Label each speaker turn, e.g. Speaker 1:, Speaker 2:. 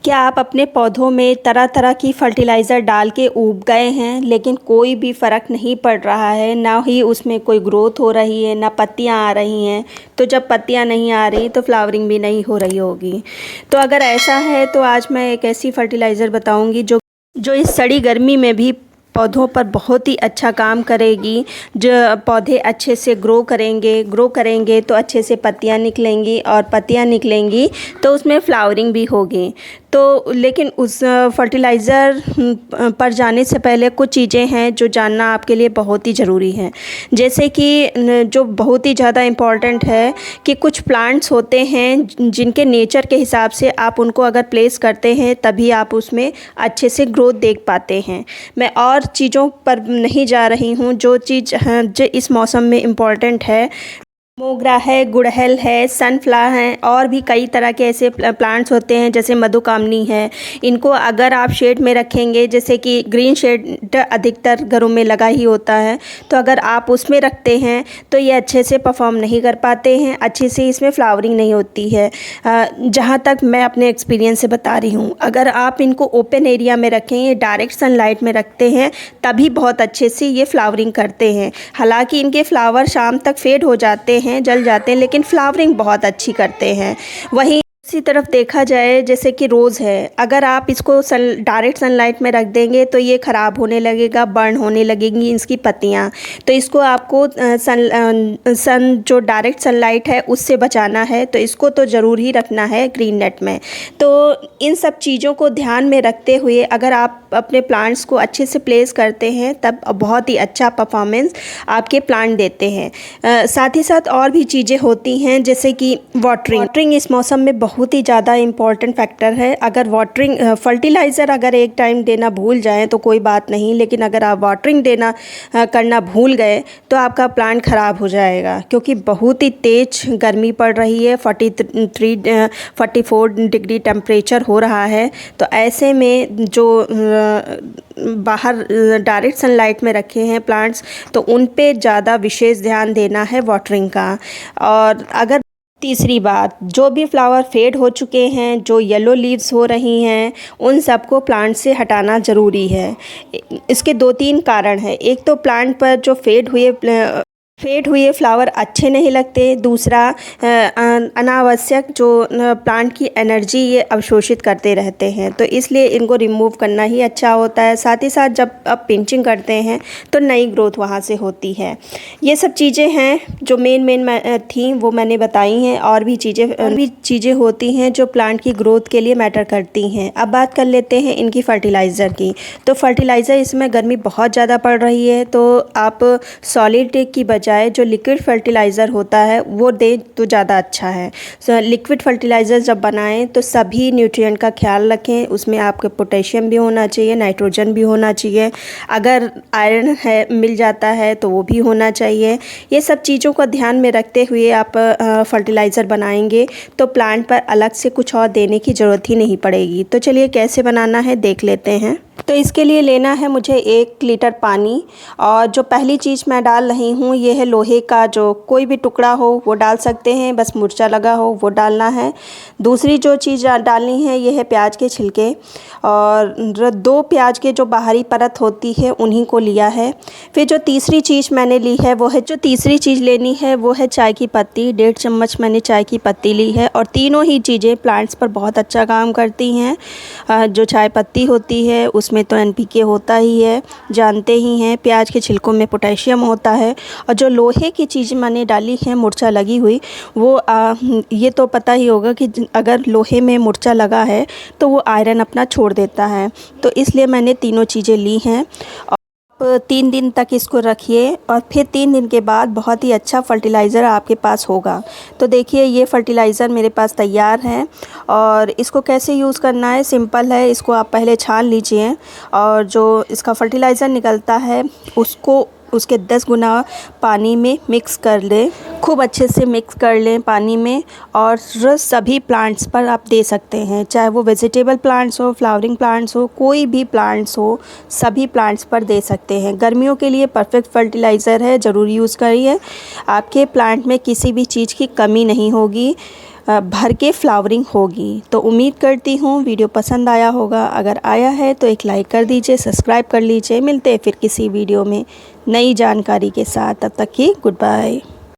Speaker 1: क्या आप अपने पौधों में तरह तरह की फर्टिलाइज़र डाल के ऊब गए हैं लेकिन कोई भी फ़र्क नहीं पड़ रहा है, ना ही उसमें कोई ग्रोथ हो रही है, ना पत्तियां आ रही हैं। तो जब पत्तियां नहीं आ रही तो फ्लावरिंग भी नहीं हो रही होगी। तो अगर ऐसा है तो आज मैं एक ऐसी फर्टिलाइज़र बताऊंगी जो इस सड़ी गर्मी में भी पौधों पर बहुत ही अच्छा काम करेगी। जो पौधे अच्छे से ग्रो करेंगे तो अच्छे से पत्तियां निकलेंगी, और पत्तियां निकलेंगी तो उसमें फ्लावरिंग भी होगी। तो लेकिन उस फर्टिलाइज़र पर जाने से पहले कुछ चीज़ें हैं जो जानना आपके लिए बहुत ही ज़रूरी है। जैसे कि जो बहुत ही ज़्यादा इम्पॉर्टेंट है कि कुछ प्लांट्स होते हैं जिनके नेचर के हिसाब से आप उनको अगर प्लेस करते हैं तभी आप उसमें अच्छे से ग्रोथ देख पाते हैं। मैं और चीज़ों पर नहीं जा रही हूँ। जो चीज़ जो इस मौसम में इम्पॉर्टेंट है, मोगरा है, गुड़हल है, सनफ्लावर हैं, और भी कई तरह के ऐसे प्लांट्स होते हैं जैसे मधुकामनी है। इनको अगर आप शेड में रखेंगे, जैसे कि ग्रीन शेड अधिकतर घरों में लगा ही होता है, तो अगर आप उसमें रखते हैं तो ये अच्छे से परफॉर्म नहीं कर पाते हैं, अच्छे से इसमें फ्लावरिंग नहीं होती है। जहाँ तक मैं अपने एक्सपीरियंस से बता रही हूँ, अगर आप इनको ओपन एरिया में रखें, ये डायरेक्ट सनलाइट में रखते हैं, तभी बहुत अच्छे से ये फ्लावरिंग करते हैं। हालाँकि इनके फ्लावर शाम तक फेड हो जाते हैं, जल जाते हैं, लेकिन फ्लावरिंग बहुत अच्छी करते हैं। वहीं दूसरी तरफ देखा जाए, जैसे कि रोज़ है, अगर आप इसको डायरेक्ट सनलाइट में रख देंगे तो ये ख़राब होने लगेगा, बर्न होने लगेंगी इसकी पत्तियां। तो इसको आपको सन जो डायरेक्ट सनलाइट है उससे बचाना है, तो इसको तो ज़रूर ही रखना है ग्रीन नेट में। तो इन सब चीज़ों को ध्यान में रखते हुए अगर आप अपने प्लांट्स को अच्छे से प्लेस करते हैं तब बहुत ही अच्छा परफॉर्मेंस आपके प्लांट देते हैं। साथ ही साथ और भी चीज़ें होती हैं, जैसे कि वाटरिंग इस मौसम में बहुत ही ज़्यादा इम्पॉर्टेंट फैक्टर है। अगर वाटरिंग फर्टिलाइज़र अगर एक टाइम देना भूल जाएं तो कोई बात नहीं, लेकिन अगर आप वाटरिंग करना भूल गए तो आपका प्लांट ख़राब हो जाएगा, क्योंकि बहुत ही तेज़ गर्मी पड़ रही है। 44 डिग्री टेम्परेचर हो रहा है। तो ऐसे में जो बाहर डायरेक्ट सनलाइट में रखे हैं प्लांट्स, तो उन पे ज़्यादा विशेष ध्यान देना है वाटरिंग का। और अगर तीसरी बात, जो भी फ्लावर फेड हो चुके हैं, जो येलो लीव्स हो रही हैं, उन सबको प्लांट से हटाना ज़रूरी है। इसके 2-3 कारण हैं। एक तो प्लांट पर जो फेड हुए फ्लावर अच्छे नहीं लगते। दूसरा, अनावश्यक जो प्लांट की एनर्जी ये अवशोषित करते रहते हैं, तो इसलिए इनको रिमूव करना ही अच्छा होता है। साथ ही साथ जब आप पिंचिंग करते हैं तो नई ग्रोथ वहाँ से होती है। ये सब चीज़ें हैं जो मेन थी, वो मैंने बताई हैं। और भी चीज़ें होती हैं जो प्लांट की ग्रोथ के लिए मैटर करती हैं। अब बात कर लेते हैं इनकी फर्टिलाइज़र की। तो फर्टिलाइज़र, इसमें गर्मी बहुत ज़्यादा पड़ रही है, तो आप सॉलिड की बजाय जो लिक्विड फर्टिलाइज़र होता है वो दें तो ज़्यादा अच्छा है। लिक्विड फर्टिलाइज़र जब बनाएं तो सभी न्यूट्रिएंट का ख्याल रखें। उसमें आपके पोटेशियम भी होना चाहिए, नाइट्रोजन भी होना चाहिए, अगर आयरन है मिल जाता है तो वो भी होना चाहिए। ये सब चीज़ों का ध्यान में रखते हुए आप फर्टिलाइज़र बनाएंगे तो प्लांट पर अलग से कुछ और देने की ज़रूरत ही नहीं पड़ेगी। तो चलिए कैसे बनाना है देख लेते हैं। तो इसके लिए लेना है मुझे 1 लीटर पानी, और जो पहली चीज़ मैं डाल रही हूँ ये है लोहे का, जो कोई भी टुकड़ा हो वो डाल सकते हैं, बस मुर्चा लगा हो वो डालना है। दूसरी जो चीज़ डालनी है ये है प्याज के छिलके, और 2 प्याज के जो बाहरी परत होती है उन्हीं को लिया है। फिर जो तीसरी चीज़ मैंने ली है वो है चाय की पत्ती। 1.5 चम्मच मैंने चाय की पत्ती ली है। और तीनों ही चीज़ें प्लांट्स पर बहुत अच्छा काम करती हैं। जो चाय पत्ती होती है उसमें तो NPK होता ही है, जानते ही हैं। प्याज के छिलकों में पोटेशियम होता है। और जो लोहे की चीज़ मैंने डाली है मुर्चा लगी हुई, वो ये तो पता ही होगा कि अगर लोहे में मुर्चा लगा है तो वो आयरन अपना छोड़ देता है, तो इसलिए मैंने तीनों चीज़ें ली हैं। 3 दिन तक इसको रखिए, और फिर 3 दिन के बाद बहुत ही अच्छा फर्टिलाइज़र आपके पास होगा। तो देखिए ये फर्टिलाइज़र मेरे पास तैयार है, और इसको कैसे यूज़ करना है, सिंपल है। इसको आप पहले छान लीजिए, और जो इसका फर्टिलाइज़र निकलता है उसको उसके 10 गुना पानी में मिक्स कर लें, खूब अच्छे से मिक्स कर लें पानी में। और सभी प्लांट्स पर आप दे सकते हैं, चाहे वो वेजिटेबल प्लांट्स हो, फ्लावरिंग प्लांट्स हो, कोई भी प्लांट्स हो, सभी प्लांट्स पर दे सकते हैं। गर्मियों के लिए परफेक्ट फर्टिलाइज़र है, ज़रूर यूज़ करिए। आपके प्लांट में किसी भी चीज़ की कमी नहीं होगी। भर के फ्लावरिंग होगी। तो उम्मीद करती हूँ वीडियो पसंद आया होगा। अगर आया है तो एक लाइक कर दीजिए, सब्सक्राइब कर लीजिए। मिलते हैं फिर किसी वीडियो में नई जानकारी के साथ। तब तक की गुड बाय।